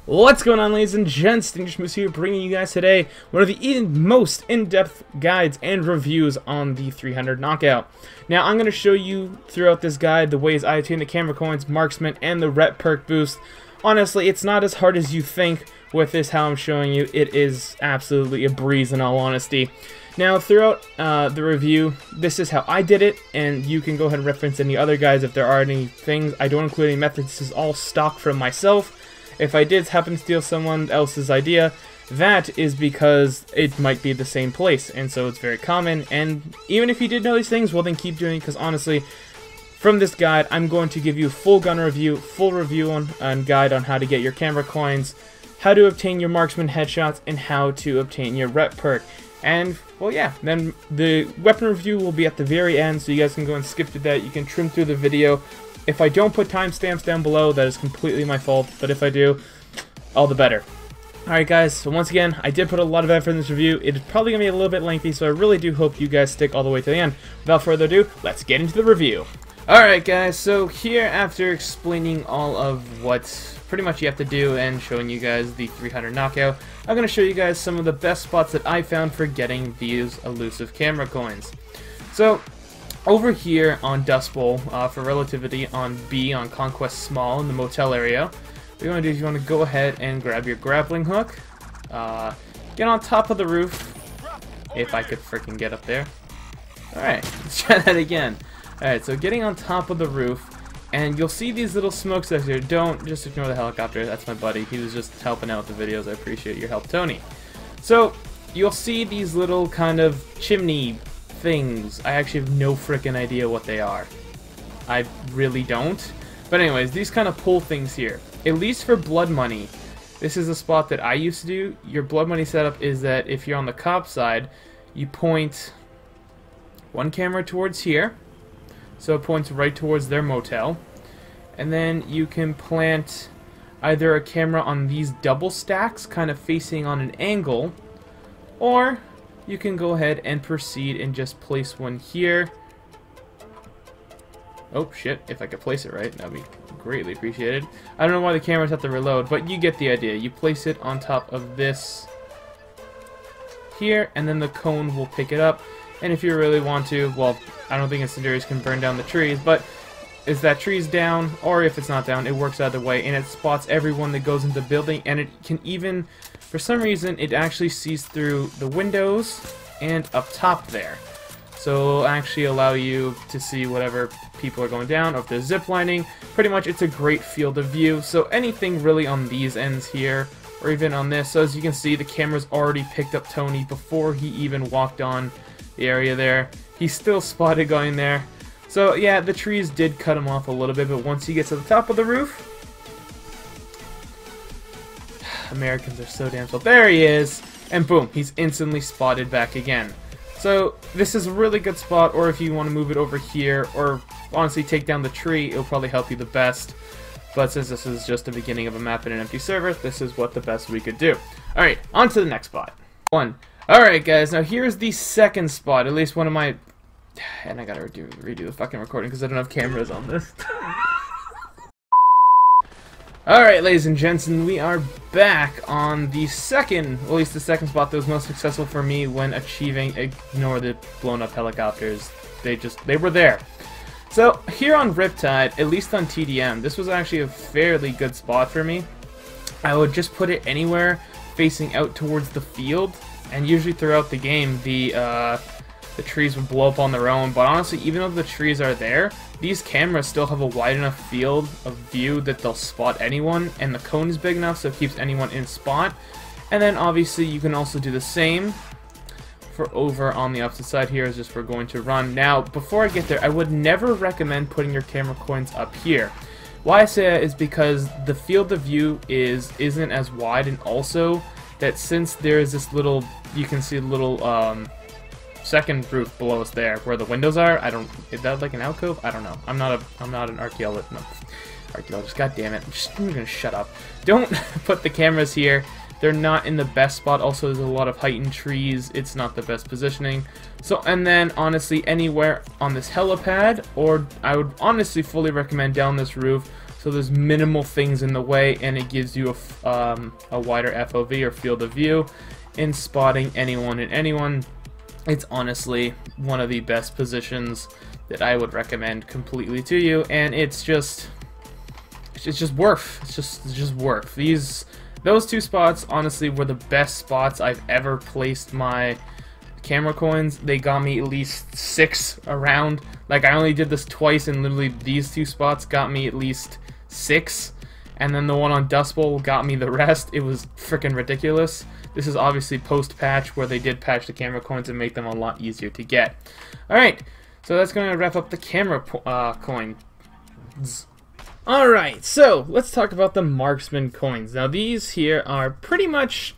What's going on, ladies and gents? Moose here, bringing you guys today one of the most in-depth guides and reviews on the 300 knockout. Now, I'm going to show you throughout this guide the ways I obtain the camera coins, Marksman, and the rep perk boost. Honestly, it's not as hard as you think with this, how I'm showing you. It is absolutely a breeze, in all honesty. Now, throughout the review, this is how I did it, and you can go ahead and reference any other guides if there are any things. I don't include any methods. This is all stock from myself. If I did happen to steal someone else's idea, that is because it might be the same place, and so it's very common. And even if you did know these things, well, then keep doing it, because honestly, from this guide, I'm going to give you a full gun review, and guide on how to get your camera coins, how to obtain your marksman headshots, and how to obtain your rep perk. And, well, yeah, then the weapon review will be at the very end, so you guys can go and skip to that. You can trim through the video. If I don't put timestamps down below, that is completely my fault, but if I do, all the better. Alright guys, so once again, I did put a lot of effort in this review. It is probably going to be a little bit lengthy, so I really do hope you guys stick all the way to the end. Without further ado, let's get into the review. Alright guys, so here, after explaining all of what pretty much you have to do and showing you guys the 300 knockout, I'm going to show you guys some of the best spots that I found for getting these elusive camera coins. So, over here on Dust Bowl, for relativity on B on Conquest Small in the motel area, what you want to do is you want to go ahead and grab your grappling hook, get on top of the roof, if I could freaking get up there. Alright, let's try that again. Alright, so getting on top of the roof, and you'll see these little smokestacks here. Don't just ignore the helicopter, that's my buddy. He was just helping out with the videos. I appreciate your help, Tony. So, you'll see these little kind of chimney things. I actually have no freaking idea what they are. I really don't. But anyways, these kind of pull things here. At least for blood money, this is a spot that I used to do. Your blood money setup is that if you're on the cop side, you point one camera towards here, so it points right towards their motel, and then you can plant either a camera on these double stacks, kind of facing on an angle, or you can go ahead and proceed and just place one here. Oh shit, if I could place it right, that would be greatly appreciated. I don't know why the cameras have to reload, but you get the idea. You place it on top of this here, and then the cone will pick it up. And if you really want to, well, I don't think incendiaries can burn down the trees, but if that tree's down, or if it's not down, it works either way, and it spots everyone that goes into the building, and it can even, for some reason, it actually sees through the windows and up top there. So it'll actually allow you to see whatever people are going down, or if they're ziplining. Pretty much, it's a great field of view, so anything really on these ends here, or even on this. So as you can see, the camera's already picked up Tony before he even walked on the area there. He's still spotted going there. So yeah, the trees did cut him off a little bit, but once he gets to the top of the roof, Americans are so damn slow. There he is, and boom, he's instantly spotted back again. So this is a really good spot, or if you want to move it over here, or honestly take down the tree, it'll probably help you the best. But since this is just the beginning of a map in an empty server, this is what the best we could do. Alright, on to the next spot. Alright guys, now here's the second spot, at least one of my... And I gotta redo the fucking recording because I don't have cameras on this. Alright, ladies and gents, and we are back on the second, at least the second spot that was most successful for me when achieving ignore the blown up helicopters. They were there. So, here on Riptide, at least on TDM, this was actually a fairly good spot for me. I would just put it anywhere facing out towards the field, and usually throughout the game, the trees would blow up on their own, but honestly, even though the trees are there, these cameras still have a wide enough field of view that they'll spot anyone, and the cone is big enough so it keeps anyone in spot. And then obviously you can also do the same for over on the opposite side here, is just we're going to run. Now, before I get there, I would never recommend putting your camera coins up here. Why I say that is because the field of view isn't as wide, and also that since there is this little, you can see a little second roof below us there where the windows are. Is that like an alcove? I don't know. I'm not an archaeologist. No, archaeologist. God damn it. I'm gonna shut up. Don't put the cameras here. They're not in the best spot. Also, there's a lot of height and trees. It's not the best positioning. So, and then honestly, anywhere on this helipad, or I would honestly fully recommend down this roof, so there's minimal things in the way, and it gives you a wider FOV or field of view in spotting anyone and anyone. It's honestly one of the best positions that I would recommend completely to you, and it's just worth. It's just worth. Those two spots honestly were the best spots I've ever placed my camera coins. They got me at least 6 around. Like, I only did this twice, and literally these two spots got me at least 6, and then the one on Dust Bowl got me the rest. It was freaking ridiculous. This is obviously post-patch, where they did patch the camera coins and make them a lot easier to get. Alright, so that's going to wrap up the camera coins. Alright, so let's talk about the Marksman coins. Now, these here are pretty much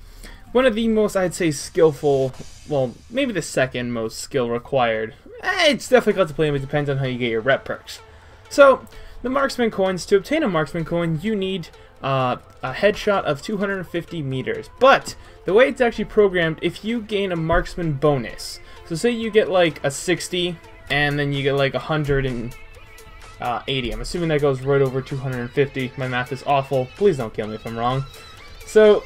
one of the most, I'd say, skillful, well, maybe the second most skill required. It's difficult to play, but it depends on how you get your rep perks. So, the Marksman coins, to obtain a Marksman coin, you need a headshot of 250 meters. But, the way it's actually programmed, if you gain a Marksman bonus, so say you get like a 60, and then you get like 180, I'm assuming that goes right over 250, my math is awful, please don't kill me if I'm wrong. So,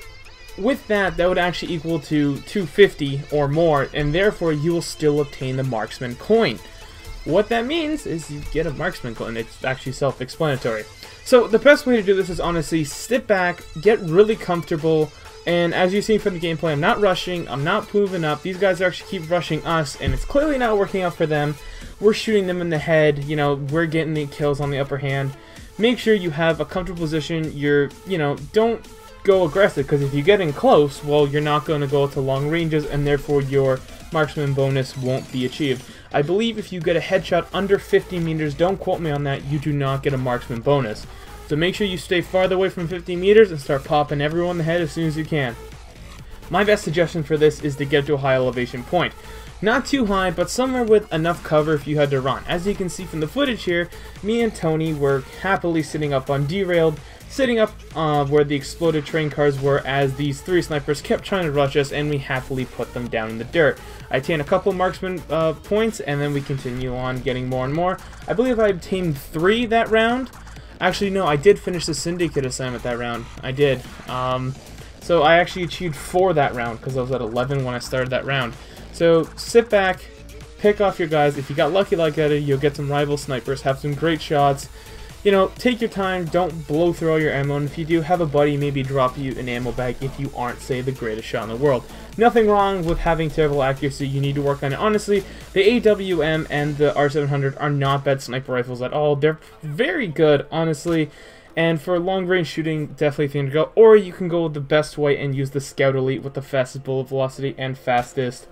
with that, that would actually equal to 250 or more, and therefore you will still obtain the Marksman coin. What that means is you get a Marksman coin. It's actually self-explanatory. So the best way to do this is honestly sit back, get really comfortable, and as you've seen from the gameplay, I'm not rushing, I'm not moving up. These guys actually keep rushing us, and it's clearly not working out for them. We're shooting them in the head, you know, we're getting the kills on the upper hand. Make sure you have a comfortable position. Don't go aggressive, because if you get in close, well, you're not going to go to long ranges, and therefore your Marksman bonus won't be achieved. I believe if you get a headshot under 50 meters, don't quote me on that, you do not get a Marksman bonus. So make sure you stay farther away from 50 meters and start popping everyone in the head as soon as you can. My best suggestion for this is to get to a high elevation point. Not too high, but somewhere with enough cover if you had to run. As you can see from the footage here, me and Tony were happily sitting up on Derailed, sitting up where the exploded train cars were, as these 3 snipers kept trying to rush us, and we happily put them down in the dirt. I obtained a couple Marksman points, and then we continue on getting more and more. I believe I obtained 3 that round. Actually, no, I did finish the Syndicate assignment that round. I did. So I actually achieved 4 that round, because I was at 11 when I started that round. So sit back, pick off your guys. If you got lucky like that, you'll get some rival snipers, have some great shots. You know, take your time, don't blow through all your ammo, and if you do, have a buddy maybe drop you an ammo bag if you aren't, say, the greatest shot in the world. Nothing wrong with having terrible accuracy, you need to work on it. Honestly, the AWM and the R700 are not bad sniper rifles at all. They're very good, honestly, and for long-range shooting, definitely a thing to go. Or you can go the best way and use the Scout Elite with the fastest bullet velocity and fastest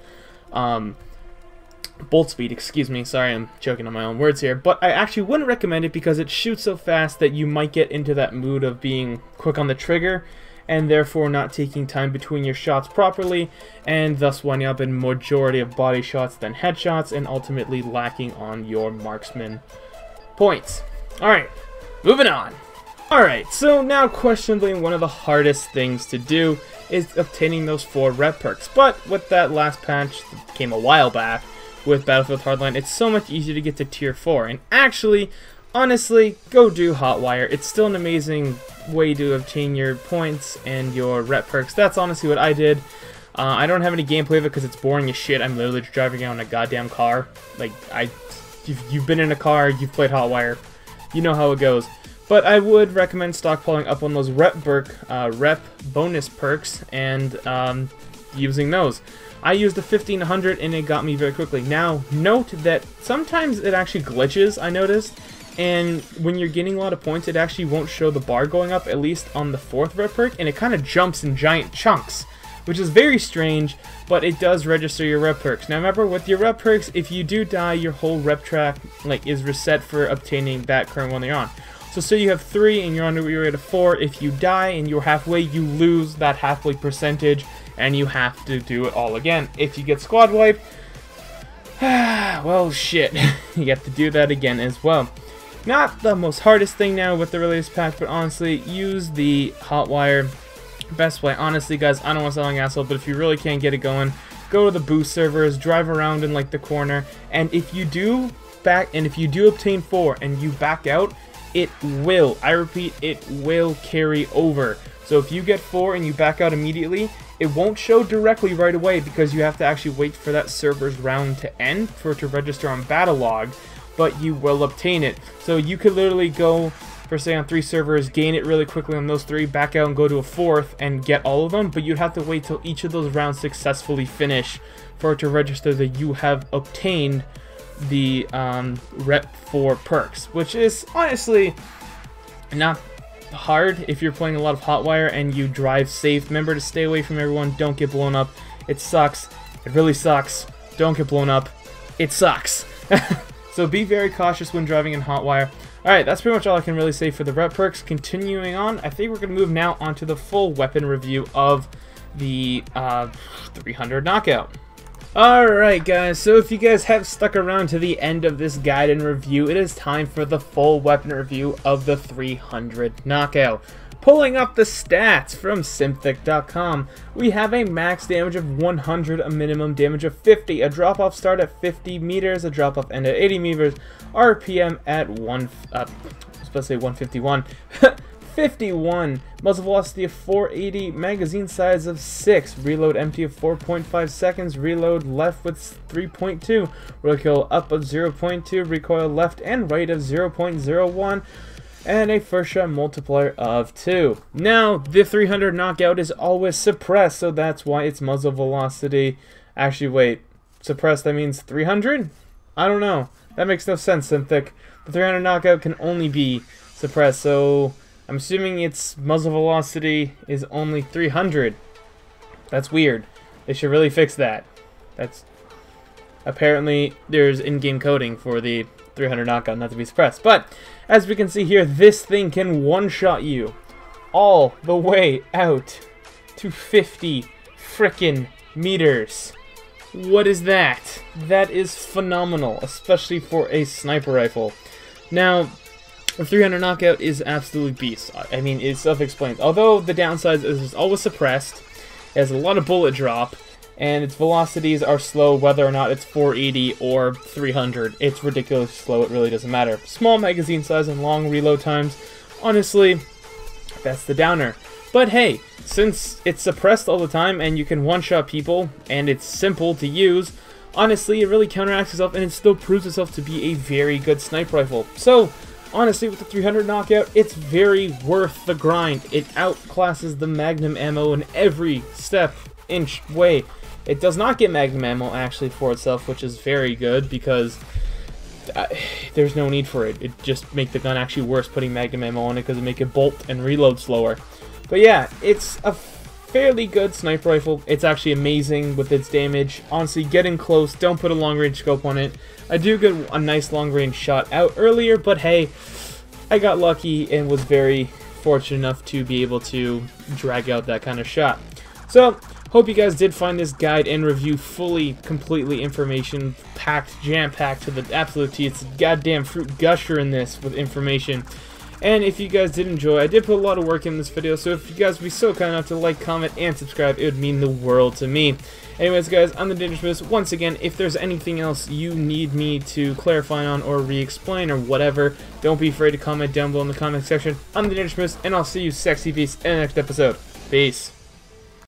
bolt speed, excuse me, sorry, I'm choking on my own words here, but I actually wouldn't recommend it because it shoots so fast that you might get into that mood of being quick on the trigger, and therefore not taking time between your shots properly, and thus winding up in majority of body shots than headshots, and ultimately lacking on your Marksman points. Alright, moving on. Alright, so now questionably one of the hardest things to do is obtaining those 4 rep perks, but with that last patch that came a while back, with Battlefield Hardline, it's so much easier to get to tier 4, and actually, honestly, go do Hotwire. It's still an amazing way to obtain your points and your rep perks. That's honestly what I did. I don't have any gameplay of it because it's boring as shit. I'm literally just driving around in a goddamn car. Like, you've been in a car, you've played Hotwire, you know how it goes. But I would recommend stockpiling up on those rep bonus perks and using those. I used the 1500 and it got me very quickly. Now, note that sometimes it actually glitches, I noticed, and when you're getting a lot of points, it actually won't show the bar going up, at least on the 4th rep perk, and it kind of jumps in giant chunks, which is very strange, but it does register your rep perks. Now remember, with your rep perks, if you do die, your whole rep track is reset for obtaining that current one you're on. So say you have 3 and you're on your way to 4, if you die and you're halfway, you lose that halfway percentage, and you have to do it all again. If you get squad wiped, well, shit, you have to do that again as well. Not the most hardest thing now with the latest patch, but honestly, use the Hotwire. Best way, honestly, guys, I don't want to sound like an asshole, but if you really can't get it going, go to the boost servers, drive around in like the corner, and if you do obtain 4 and you back out, it will. I repeat, it will carry over. So if you get 4 and you back out immediately, it won't show directly right away because you have to actually wait for that server's round to end for it to register on battle log, but you will obtain it. So you could literally go for, say, on 3 servers, gain it really quickly on those 3, back out and go to a 4th and get all of them, but you'd have to wait till each of those rounds successfully finish for it to register that you have obtained the Rep 4 perks, which is honestly not hard if you're playing a lot of Hotwire and you drive safe. Remember to stay away from everyone, don't get blown up. It sucks. It really sucks. Don't get blown up. It sucks. So be very cautious when driving in Hotwire. Alright, that's pretty much all I can really say for the rep perks. Continuing on, I think we're going to move now onto the full weapon review of the 300 knockout. Alright guys, so if you guys have stuck around to the end of this guide and review, it is time for the full weapon review of the 300 knockout. Pulling up the stats from Synthic.com, we have a max damage of 100, a minimum damage of 50, a drop-off start at 50 meters, a drop-off end at 80 meters, RPM at 151, 51, muzzle velocity of 480, magazine size of 6, reload empty of 4.5 seconds, reload left with 3.2, recoil up of 0.2, recoil left and right of 0.01, and a first shot multiplier of 2. Now, the 300 knockout is always suppressed, so that's why its muzzle velocity... Actually, wait. Suppressed, that means 300? I don't know. That makes no sense, Synthic. The 300 knockout can only be suppressed, so... I'm assuming its muzzle velocity is only 300. That's weird. They should really fix that. That's... Apparently, there's in-game coding for the 300 knockout not to be suppressed. But, as we can see here, this thing can one-shot you all the way out to 50 frickin' meters. What is that? That is phenomenal, especially for a sniper rifle. Now, the 300 knockout is absolutely beast. I mean, it's self-explained. Although the downside is it's always suppressed, it has a lot of bullet drop, and its velocities are slow whether or not it's 480 or 300. It's ridiculously slow, it really doesn't matter. Small magazine size and long reload times, honestly, that's the downer. But hey, since it's suppressed all the time and you can one-shot people, and it's simple to use, honestly, it really counteracts itself and it still proves itself to be a very good sniper rifle. So, honestly, with the 300 knockout, it's very worth the grind. It outclasses the Magnum ammo in every step, inch, way. It does not get Magnum ammo, actually, for itself, which is very good, because there's no need for it. It just makes the gun actually worse putting Magnum ammo on it, because it makes it bolt and reload slower. But yeah, it's a fairly good sniper rifle. It's actually amazing with its damage. Honestly, get in close, don't put a long-range scope on it. I do get a nice long-range shot out earlier, but hey, I got lucky and was very fortunate enough to be able to drag out that kind of shot. So, hope you guys did find this guide and review fully, completely information-packed, jam-packed to the absolute T. It's a goddamn fruit gusher in this with information. And if you guys did enjoy, I did put a lot of work in this video, so if you guys would be so kind enough to like, comment, and subscribe, it would mean the world to me. Anyways, guys, I'm the Dangerous. Once again, if there's anything else you need me to clarify on or re-explain or whatever, don't be afraid to comment down below in the comment section. I'm the Dangerous, and I'll see you sexy beasts in the next episode. Peace.